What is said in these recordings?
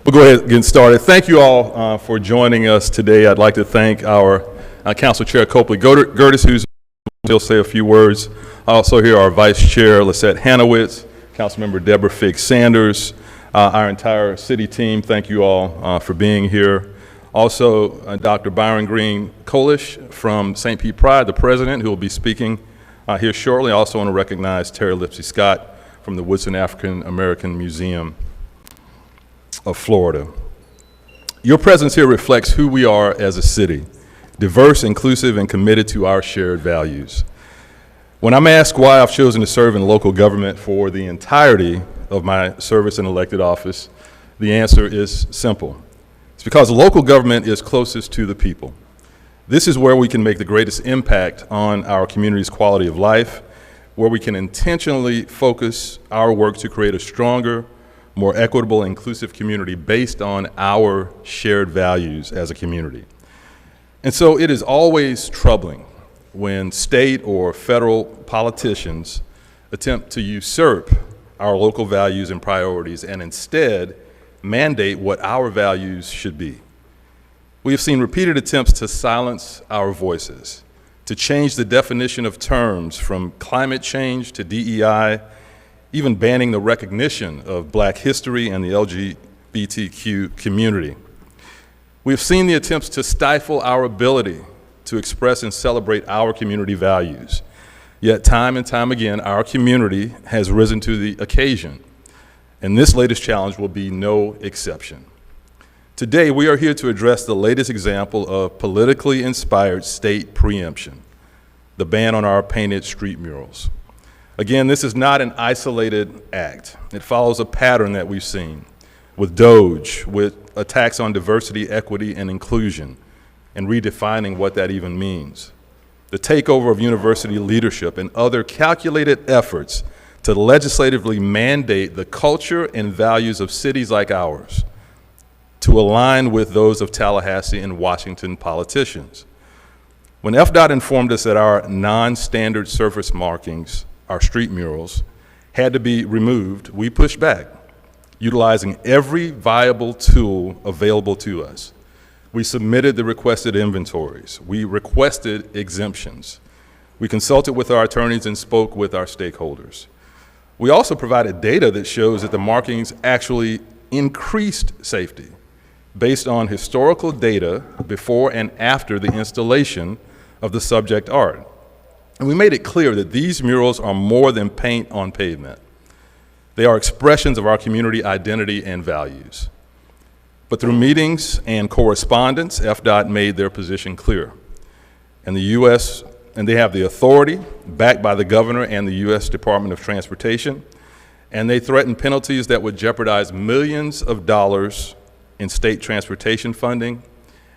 We'll go ahead and get started. Thank you all for joining us today. I'd like to thank our Council Chair Copley Gertis, who's will say a few words. Also here our Vice Chair Lisette Hanowitz, Councilmember Deborah Figg Sanders, our entire city team. Thank you all for being here. Also Dr. Byron Green Kolish from St. Pete Pride, the president, who will be speaking here shortly. I also want to recognize Terry Lipsy Scott from the Woodson African American Museum of Florida. Your presence here reflects who we are as a city, diverse, inclusive, and committed to our shared values. When I'm asked why I've chosen to serve in local government for the entirety of my service in elected office, the answer is simple. It's because local government is closest to the people. This is where we can make the greatest impact on our community's quality of life, where we can intentionally focus our work to create a stronger, more equitable, inclusive community based on our shared values as a community. And so it is always troubling when state or federal politicians attempt to usurp our local values and priorities and instead mandate what our values should be. We have seen repeated attempts to silence our voices, to change the definition of terms from climate change to DEI, even banning the recognition of Black history and the LGBTQ community. We have seen the attempts to stifle our ability to express and celebrate our community values. Yet time and time again, our community has risen to the occasion, and this latest challenge will be no exception. Today, we are here to address the latest example of politically inspired state preemption, the ban on our painted street murals. Again, this is not an isolated act. It follows a pattern that we've seen with DOGE, with attacks on diversity, equity, and inclusion, and redefining what that even means. The takeover of university leadership and other calculated efforts to legislatively mandate the culture and values of cities like ours to align with those of Tallahassee and Washington politicians. When FDOT informed us that our non-standard surface markings, our street murals, had to be removed, we pushed back, utilizing every viable tool available to us. We submitted the requested inventories. We requested exemptions. We consulted with our attorneys and spoke with our stakeholders. We also provided data that shows that the markings actually increased safety based on historical data before and after the installation of the subject art. And we made it clear that these murals are more than paint on pavement. They are expressions of our community identity and values. But through meetings and correspondence, FDOT made their position clear. And they have the authority, backed by the governor and the U.S. Department of Transportation, and they threatened penalties that would jeopardize millions of dollars in state transportation funding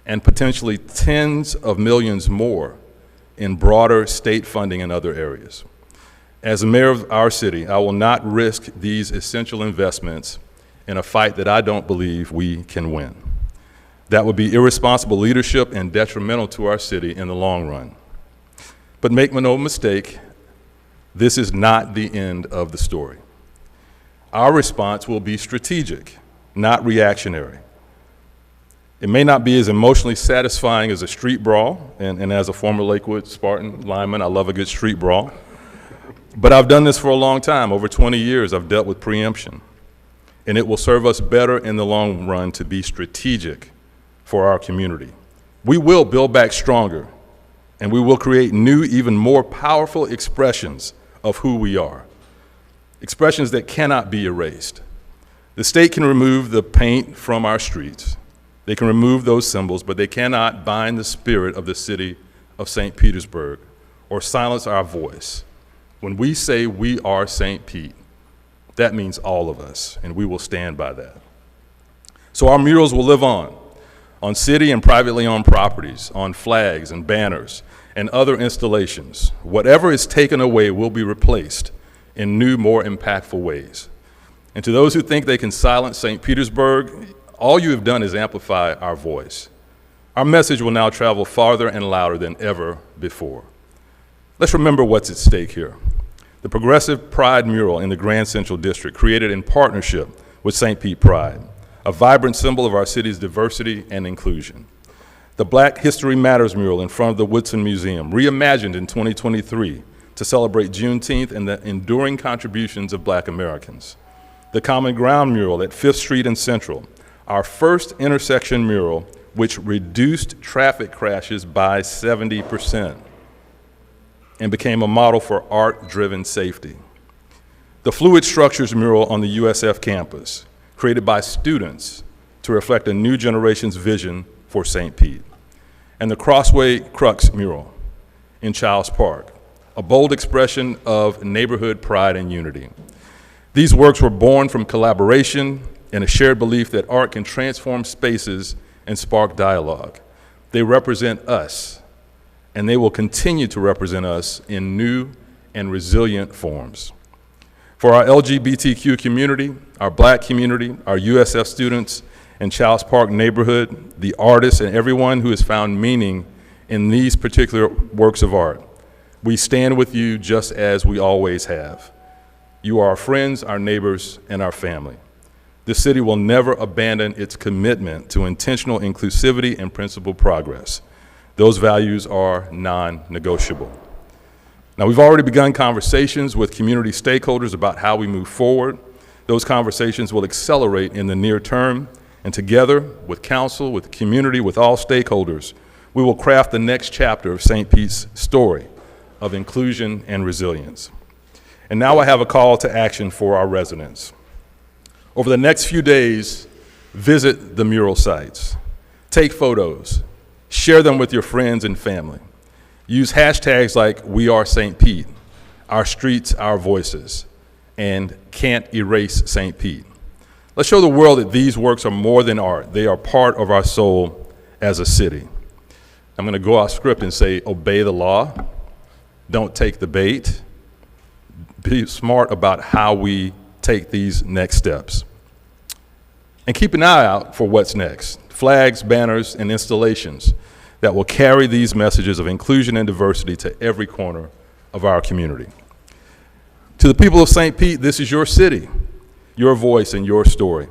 and potentially tens of millions more in broader state funding in other areas. As the mayor of our city, I will not risk these essential investments in a fight that I don't believe we can win. That would be irresponsible leadership and detrimental to our city in the long run. But make no mistake, this is not the end of the story. Our response will be strategic, not reactionary. It may not be as emotionally satisfying as a street brawl, and as a former Lakewood Spartan lineman, I love a good street brawl. But I've done this for a long time. Over 20 years, I've dealt with preemption. And it will serve us better in the long run to be strategic for our community. We will build back stronger, and we will create new, even more powerful expressions of who we are. Expressions that cannot be erased. The state can remove the paint from our streets. They can remove those symbols, but they cannot bind the spirit of the city of St. Petersburg or silence our voice. When we say we are St. Pete, that means all of us, and we will stand by that. So our murals will live on city and privately owned properties, on flags and banners and other installations. Whatever is taken away will be replaced in new, more impactful ways. And to those who think they can silence St. Petersburg, all you have done is amplify our voice. Our message will now travel farther and louder than ever before. Let's remember what's at stake here. The Progressive Pride mural in the Grand Central District, created in partnership with St. Pete Pride, a vibrant symbol of our city's diversity and inclusion. The Black History Matters mural in front of the Woodson Museum, reimagined in 2023 to celebrate Juneteenth and the enduring contributions of Black Americans. The Common Ground mural at 5th Street and Central, our first intersection mural which reduced traffic crashes by 70% and became a model for art-driven safety. The Fluid Structures mural on the USF campus, created by students to reflect a new generation's vision for St. Pete. And the Crossway Crux mural in Childs Park, a bold expression of neighborhood pride and unity. These works were born from collaboration and a shared belief that art can transform spaces and spark dialogue. They represent us, and they will continue to represent us in new and resilient forms. For our LGBTQ community, our Black community, our USF students in Childs Park neighborhood, the artists, and everyone who has found meaning in these particular works of art, we stand with you just as we always have. You are our friends, our neighbors, and our family. This city will never abandon its commitment to intentional inclusivity and principled progress. Those values are non-negotiable. Now, we've already begun conversations with community stakeholders about how we move forward. Those conversations will accelerate in the near term, and together with council, with the community, with all stakeholders, we will craft the next chapter of St. Pete's story of inclusion and resilience. And now I have a call to action for our residents. Over the next few days, visit the mural sites, take photos, share them with your friends and family. Use hashtags like We Are St. Pete, Our Streets, Our Voices, and Can't Erase St. Pete. Let's show the world that these works are more than art. They are part of our soul as a city. I'm going to go off script and say, obey the law, don't take the bait, be smart about how we take these next steps. And keep an eye out for what's next. Flags, banners, and installations that will carry these messages of inclusion and diversity to every corner of our community. To the people of St. Pete, this is your city, your voice, and your story.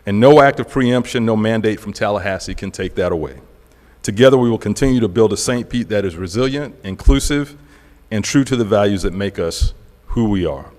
And no act of preemption, no mandate from Tallahassee can take that away. Together, we will continue to build a St. Pete that is resilient, inclusive, and true to the values that make us who we are.